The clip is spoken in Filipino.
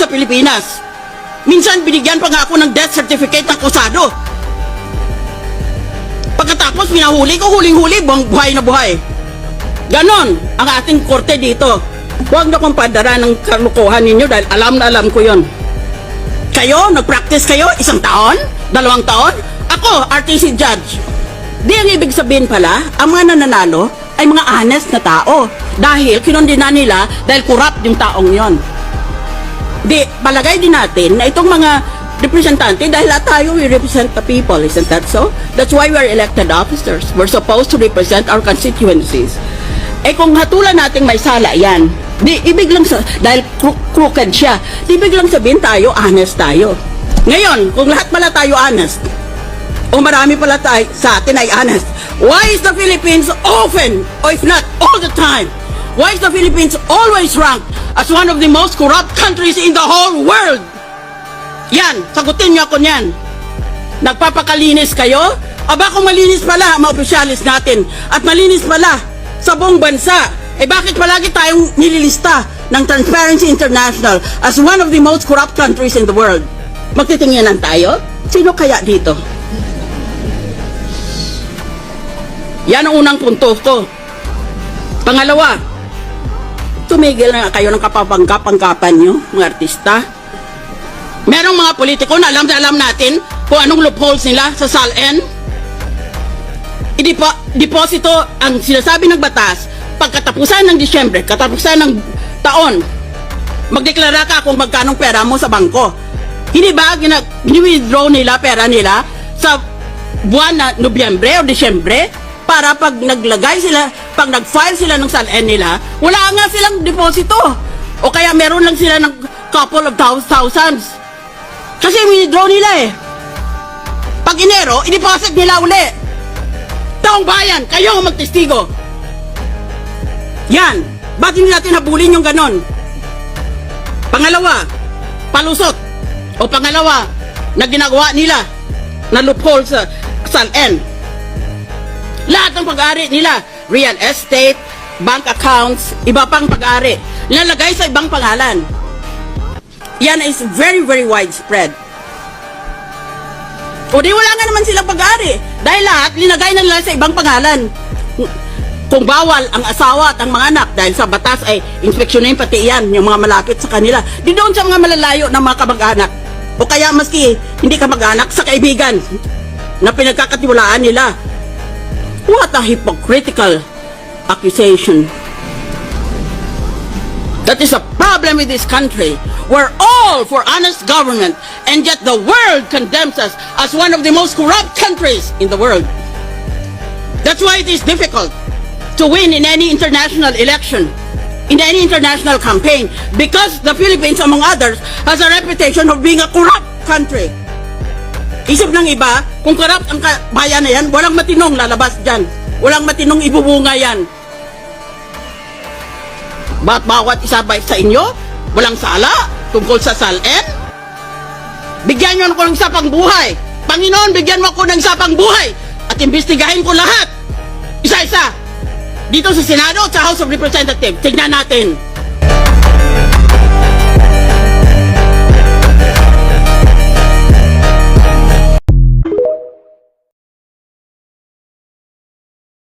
sa Pilipinas. Minsan binigyan pa nga ako ng death certificate ng kusado. Pagkatapos pinahuli ko, huling-huli, buhay na buhay. Ganon ang ating korte dito. Huwag na kong padara ng kalukuhan ninyo dahil alam na alam ko yon. Kayo, nag-practice kayo 1 taon? 2 taon? Ako, RTC judge. Di ang ibig sabihin pala, ang mga nananalo ay mga honest na tao. Dahil kinondena nila dahil corrupt yung taong yon. Di, palagay din natin na itong mga representante, dahil tayo, we represent the people, isn't that so? That's why we are elected officers. We're supposed to represent our constituencies. Eh kung hatulan nating may sala yan, di ibig lang dahil crooked siya, di ibig lang sabihin tayo, honest tayo. Ngayon, kung lahat pala tayo honest, o marami pala tayo sa atin ay honest, why is the Philippines often, or if not all the time, why is the Philippines always ranked as one of the most corrupt countries in the whole world? Yan, sagutin niyo ako niyan. Nagpapakalinis kayo? Aba kung malinis pala ang mga opisyalis natin at malinis pala sa buong bansa, eh bakit palagi tayong nililista ng Transparency International as one of the most corrupt countries in the world? Magtitingnan tayo? Sino kaya dito? Yan ang unang punto ko. Pangalawa, tumigil na kayo ng kapapangkapan nyo, mga artista. Merong mga politiko na alam natin kung anong loopholes nila sa SALN. Deposito ang sinasabi ng batas, pagkatapusan ng Disyembre, katapusan ng taon, magdeklara ka kung magkanong pera mo sa bangko. Hindi ba gini-withdraw nila pera nila sa buwan na Nobyembre o Disyembre para pag naglagay sila, pag nag-file sila ng SALN nila, wala nga silang deposito. O kaya meron lang sila ng couple of thousands. Kasi withdraw nila eh. Pag Enero, i-deposit nila uli. Taong bayan, kayo ang magtestigo. Yan. Ba't hindi natin habulin yung ganon? Pangalawa, palusot. O pangalawa, na ginagawa nila na loophole sa SALN. Lahat ng pag-ari nila, real estate, bank accounts, iba pang pag-ari, nilalagay sa ibang pangalan. Yan is very, very widespread. O di wala nga naman silang pag-ari dahil lahat linagay na nila sa ibang pangalan. Kung bawal ang asawa at ang mga anak dahil sa batas ay inspeksyonin pati yan, yung mga malapit sa kanila, di doon sa mga malalayo ng mga kamag-anak. O kaya maski hindi kamag-anak, sa kaibigan na pinagkakatiwalaan nila. What a hypocritical accusation. That is a problem with this country. We're all for honest government, and yet the world condemns us as one of the most corrupt countries in the world. That's why it is difficult to win in any international election, in any international campaign, because the Philippines, among others, has a reputation of being a corrupt country. Isip ng iba, kung corrupt ang bayan na yan, walang matinong lalabas dyan. Walang matinong ibubunga yan. Ba't bawat isa ba sa inyo walang sala tungkol sa SALN? Bigyan nyo ako ng sapang buhay. Panginoon, bigyan mo ako ng sapang buhay at imbestigahin ko lahat. Isa-isa. Dito sa Senado at sa House of Representatives. Tignan natin.